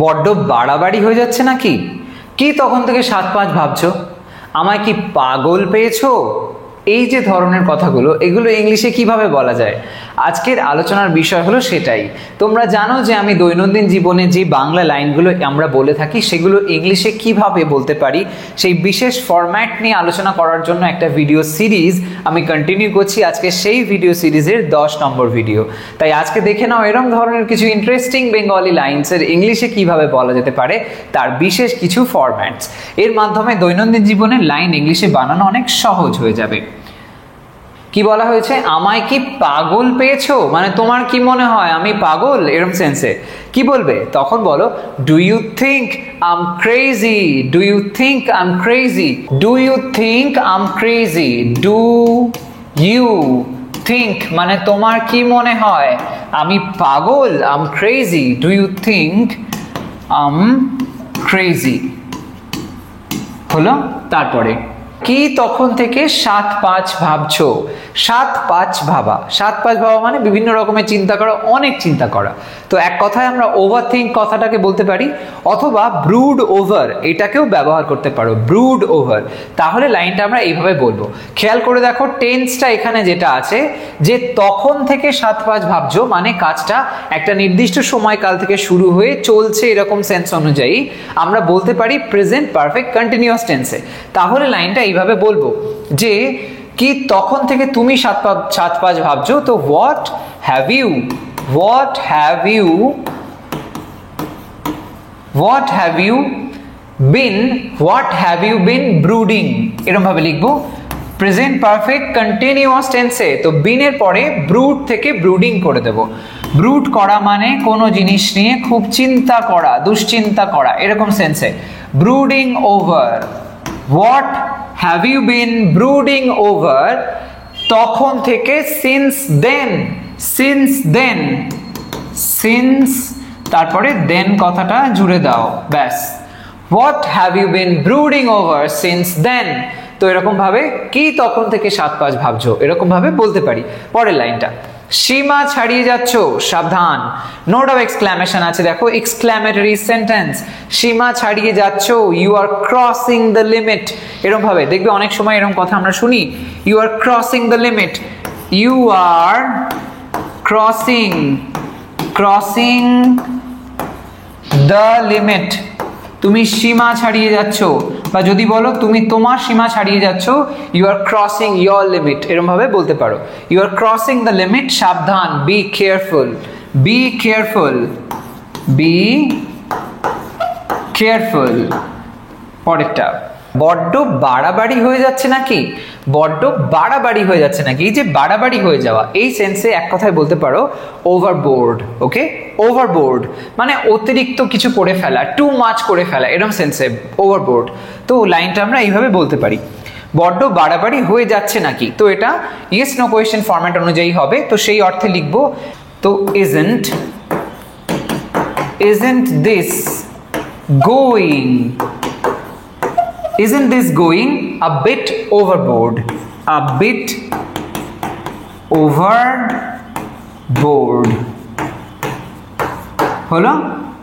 বড্ড বাড়াবাড়ি হয়ে যাচ্ছে নাকি? কি তখন থেকে 7-5 ভাবছো? আমায় কি পাগল পেয়েছো? এই যে ধরনের কথাগুলো, এগুলো ইংলিশে কিভাবে বলা যায়? আজকের আলোচনার বিষয় হলো সেটাই। তোমরা জানো যে আমি দৈনন্দিন জীবনে যে বাংলা লাইনগুলো আমরা বলে থাকি সেগুলো ইংলিশে কিভাবে বলতে পারি, সেই বিশেষ ফরম্যাট নিয়ে আলোচনা করার জন্য একটা ভিডিও সিরিজ আমি কন্টিনিউ করছি। আজকে সেই ভিডিও সিরিজের 10 নম্বর ভিডিও। তাই আজকে দেখে নাও এরকম ধরনের কিছু ইন্টারেস্টিং বেঙ্গলি লাইনসের ইংলিশে কিভাবে বলা যেতে পারে, তার বিশেষ কিছু ফরম্যাটস। এর মাধ্যমে দৈনন্দিন জীবনে লাইন ইংলিশে বানানো অনেক সহজ হয়ে যাবে। কি বলা হয়েছে? আমায় কি পাগল পেয়েছো, মানে তোমার কি মনে হয় আমি পাগল, এরকম সেন্সে কি বলবে? তখন বলো do you think I am crazy, do you think I am crazy, do you think I am crazy, do you think মানে তোমার কি মনে হয় আমি পাগল, I am crazy, do you think I am crazy. হলো? তারপরে কি তখন থেকে 7-5 ভাবছো? 7-5 ভাবা, 7-5 ভাবা মানে বিভিন্ন রকমের চিন্তা করা, অনেক চিন্তা করা। তো এক কথায় আমরা ওভার থিঙ্ক কথাটাকে বলতে পারি, অথবা ব্রুড ওভার এটাকেও ব্যবহার করতে পারো, ব্রুড ওভার। তাহলে লাইনটা আমরা এইভাবে বলবো। খেয়াল করে দেখো টেন্সটা এখানে যেটা আছে, যে তখন থেকে 7-5 ভাবছো মানে কাজটা একটা নির্দিষ্ট সময়কাল থেকে শুরু হয়ে চলছে, এরকম সেন্স অনুযায়ী আমরা বলতে পারি প্রেজেন্ট পারফেক্ট কন্টিনিউয়াস টেন্সে। তাহলে লাইনটা এইভাবে বলবো যে কি তখন থেকে তুমি 7-5 ভাবছো, তো what have you been brooding, এরকম ভাবে লিখবো প্রেজেন্ট পারফেক্ট কন্টিনিউয়াস টেন্সে। তো বিন এর পরে ব্রুড থেকে ব্রুডিং করে দেব। ব্রুড করা মানে কোনো জিনিস নিয়ে খুব চিন্তা করা, দুশ্চিন্তা করা, এরকম সেন্সে। Brooding over, what have you been brooding over, তখন থেকে since তারপরে then কথাটা জুড়ে দাও, ব্যাস। what have you been brooding over since then, তো এরকম ভাবে কি তখন থেকে 7-5 ভাবছো, এরকম ভাবে বলতে পারি। পরের লাইনটা, সীমা ছাড়িয়ে যাচ্ছ, সাবধান, নোট অফ এক্সক্লামেশন আছে, দেখো এক্সক্লামেটরি সেন্টেন্স। সীমা ছাড়িয়ে যাচ্ছ, you are crossing the limit, এরকম ভাবে দেখবে অনেক সময় এরকম কথা আমরা শুনি, you are crossing the limit, you are crossing the limit, তুমি সীমা ছাড়িয়ে যাচ্ছ। বা যদি বলো তুমি তোমার সীমা ছাড়িয়ে যাচ্ছ, you are crossing your limit, এরকম ভাবে বলতে পারো। You are crossing the limit, সাবধান, be careful, be careful, be careful. পরেরটা, বড্ড বাড়াবাড়ি হয়ে যাচ্ছে নাকি, বড্ড বাড়াবাড়ি হয়ে যাচ্ছে নাকি। এই যে বাড়াবাড়ি হয়ে যাওয়া, এই সেন্সে এক কথায় বলতে পারো ওভারবোর্ড। ওকে, ওভারবোর্ড মানে অতিরিক্ত কিছু করে ফেলা, টু মাচ করে ফেলা, এরকম সেন্সে ওভারবোর্ড। তো লাইনটা আমরা এইভাবে বলতে পারি, বড্ড বাড়াবাড়ি হয়ে যাচ্ছে নাকি। তো এটা ইয়েস নো কোয়েশ্চেন ফরম্যাট অনুযায়ী হবে, তো সেই অর্থে লিখবো। তো isn't this going a bit overboard, a bit overboard, হলো?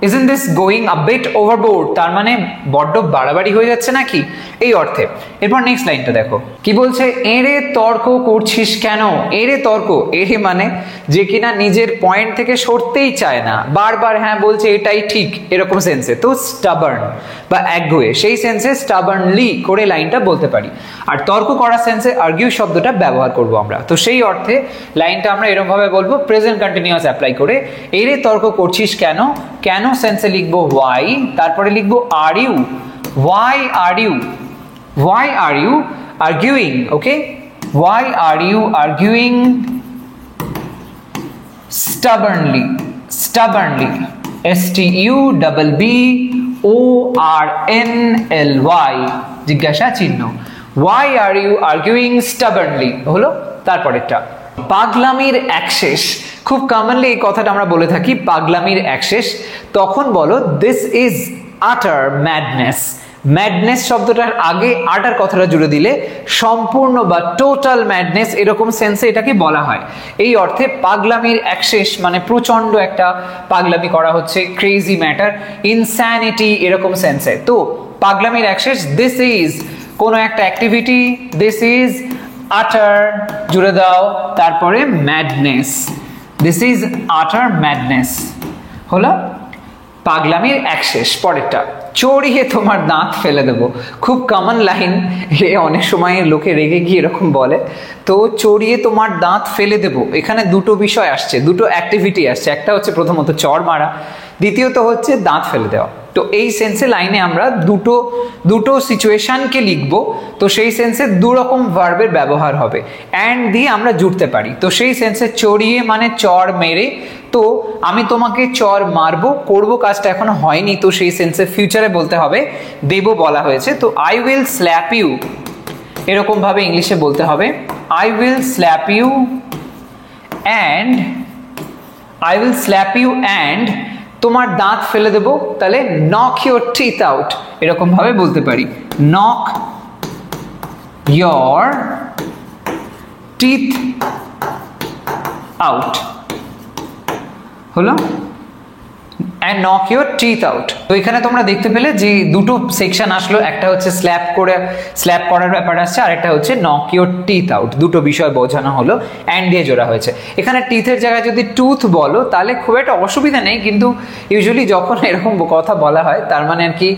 isn't this going a bit overboard, তার মানে বড্ড বাড়াবাড়ি হয়ে যাচ্ছে নাকি, এই অর্থে। এরপর নেক্সট লাইনটা দেখো কি বলছে, এড়ে তর্ক করছিস কেন। এড়ে তর্ক, এড়ে মানে যে কিনা নিজের পয়েন্ট থেকে সরতেই চায় না, বারবার হ্যাঁ বলছে এটাই ঠিক, এরকম সেন্সে। তো স্টাবার্ন বা একগুঁয়ে, সেই সেন্সে স্টাবার্নলি করে লাইনটা বলতে পারি। আর তর্ক করা সেন্সে আর্গিউ শব্দটা ব্যবহার করব আমরা। তো সেই অর্থে লাইনটা আমরা এরকম ভাবে বলবো, প্রেজেন্ট কন্টিনিউয়াস অ্যাপ্লাই করে। এড়ে তর্ক করছিস কেন, কেন সেন্সে লিখবো ওয়াই, তারপরে লিখবো R U, why are you arguing, okay, why are you arguing stubbornly, STUBBORNLY, জিজ্ঞাসা চিহ্ন, why are you arguing stubbornly, হলো? তারপরেরটা, পাগলামির অ্যাক্সেস। খুব কমনলি এই কথাটা আমরা বলে থাকি, পাগলামির অ্যাক্সেস। তখন বলো this is utter madness, madness শব্দটার আগে আটার কথাটা জুড়ে দিলে সম্পূর্ণ বা টোটাল ম্যাডনেস এরকম সেন্সে এটাকে বলা হয়। এই অর্থে পাগলামির অ্যাক্সেস মানে প্রচন্ড একটা পাগলামি করা হচ্ছে, ক্রেজি ম্যাটার, ইনস্যানিটি এরকম সেন্সে। তো পাগলামির অ্যাক্সেস দিস ইজ কোনো একটা অ্যাক্টিভিটি, দিস ইজ আটার জুড়ে দাও, তারপরে ম্যাডনেস, দিস ইজ আটার ম্যাডনেস হলো পাগলামির অ্যাক্সেস। পরেরটা, চড়িয়ে তোমার দাঁত ফেলে দেবো। খুব কমন লাইন, অনেক সময় লোকে রেগে গিয়ে এরকম বলে। তো চড়িয়ে তোমার দাঁত ফেলে দেবো, এখানে দুটো বিষয় আসছে, দুটো অ্যাক্টিভিটি আসছে। একটা হচ্ছে প্রথমত চড় মারা, দ্বিতীয়ত হচ্ছে দাঁত ফেলে দেওয়া। তো এই সেন্সে লাইনে আমরা দুটো সিচুয়েশনকে লিখবো। তো সেই সেন্সে দুরকম ভার্বের ব্যবহার হবে, অ্যান্ড দিয়ে আমরা জুড়তে পারি। তো সেই সেন্সে চড়িয়ে মানে চড় মেরে, তো আমি তোমাকে চড় মারবো, করবো কাজটা এখনো হয়নি, তো সেই সেন্সে ফিউচারে বলতে হবে, দেবো বলা হয়েছে। তো আই উইল স্ল্যাপ ইউ এরকম ভাবে ইংলিশে বলতে হবে, I will slap you and, I will slap you and তোমার দাঁত ফেলে দেবো, তাহলে নক ইউর টিথ আউট এরকম ভাবে বলতে পারি, নক ইউর টিথ আউট হলো, and knock your teeth out. তো এখানে তোমরা দেখতে পেলে যে দুটো সেকশন আসলো, একটা হচ্ছে স্ল্যাপ করার ব্যাপার আসছে, আর একটা হচ্ছে নক ইউর টিথ আউট, দুটো বিষয় বোঝানো হলো, অ্যান্ড দিয়ে জোড়া হয়েছে। এখানে টিথের জায়গায় যদি টুথ বলো তাহলে খুব একটা অসুবিধা নেই, কিন্তু ইউজুয়ালি যখন এরকম কথা বলা হয় তার মানে আর কি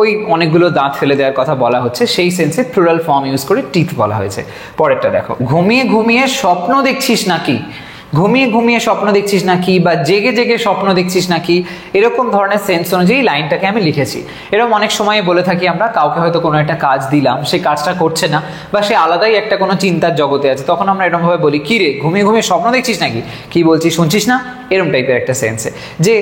ওই অনেকগুলো দাঁত ফেলে দেওয়ার কথা বলা হচ্ছে, সেই সেন্সে প্লুরাল ফর্ম ইউজ করে টিথ বলা হয়েছে। পরেরটা দেখো, ঘুমিয়ে ঘুমিয়ে স্বপ্ন দেখছিস নাকি, ঘুমিয়ে ঘুমিয়ে স্বপ্ন দেখছিস নাকি বা জেগে জেগে স্বপ্ন দেখছিস নাকি, এরকম ধরনের সেন্স অনুযায়ী লাইনটাকে আমি লিখেছি। এরকম অনেক সময় বলে থাকি আমরা, কাউকে হয়তো কোনো একটা কাজ দিলাম, সে কাজটা করছে না বা সে আলাদাই একটা কোনো চিন্তার জগতে আছে, তখন আমরা এরকমভাবে বলি, কি রে ঘুমিয়ে ঘুমিয়ে স্বপ্ন দেখছিস নাকি, কি বলছিস শুনছিস না, এরকম টাইপের একটা সেন্সে, যে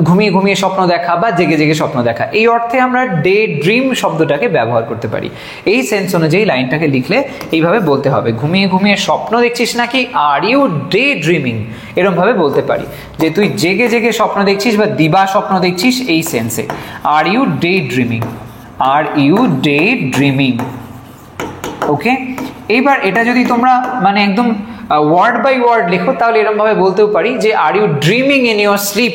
ঘুমিয়ে ঘুমিয়ে স্বপ্ন দেখা বা জেগে জেগে স্বপ্ন দেখা, এই অর্থে আমরা ডে ড্রিম শব্দটাকে ব্যবহার করতে পারি। এই সেন্স অনুযায়ী লাইনটাকে লিখলে এইভাবে বলতে হবে, ঘুমিয়ে ঘুমিয়ে স্বপ্ন দেখছিস নাকি, আর ইউ ডে ড্রিমিং এরকম ভাবে বলতে পারি, যে তুই জেগে জেগে স্বপ্ন দেখছিস বা দিবা স্বপ্ন দেখছিস, এই সেন্সে are you day dreaming, are you day dreaming. Okay, এইবার এটা যদি তোমরা মানে একদম ওয়ার্ড বাই ওয়ার্ড লেখো তাহলে এরকম ভাবে বলতেও পারি যে are you dreaming in your sleep,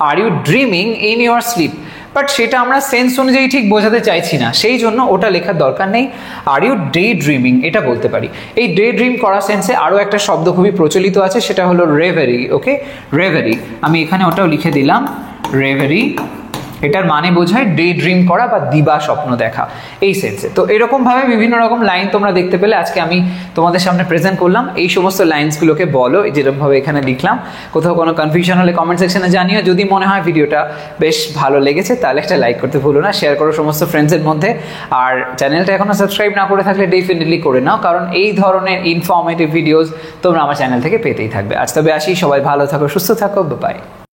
are you dreaming in your sleep. But সেটা আমরা সেন্স অনুযায়ী ঠিক বোঝাতে চাইছি না, সেই জন্য ওটা লেখার দরকার নেই, আর ইউ ডে ড্রিমিং এটা বলতে পারি। এই ডে ড্রিম করা সেন্সে আরও একটা শব্দ খুবই প্রচলিত আছে, সেটা হলো রেভারি। ওকে, রেভারি, আমি এখানে ওটাও লিখে দিলাম, রেভারি। এটার মানে বোঝায় ডে ড্রিম করা বা দিবা স্বপ্ন দেখা, এই সেন্সে। তো এরকমভাবে বিভিন্ন রকম লাইন তোমরা দেখতে পেলে আজকে আমি তোমাদের সামনে প্রেজেন্ট করলাম। এই সমস্ত লাইন্সগুলোকে বলো যেরকমভাবে এখানে লিখলাম। কোথাও কোনো কনফিউশন হলে কমেন্ট সেকশনে জানিও। যদি মনে হয় ভিডিওটা বেশ ভালো লেগেছে তাহলে একটা লাইক করতে ভুলো না, শেয়ার করো সমস্ত ফ্রেন্ডসের মধ্যে। আর চ্যানেলটা এখনও সাবস্ক্রাইব না করে থাকলে ডেফিনেটলি করে নাও, কারণ এই ধরনের ইনফরমেটিভ ভিডিওস তোমরা আমার চ্যানেল থেকে পেতেই থাকবে। আজ তবে আসি, সবাই ভালো থাকো, সুস্থ থাকো, বাই।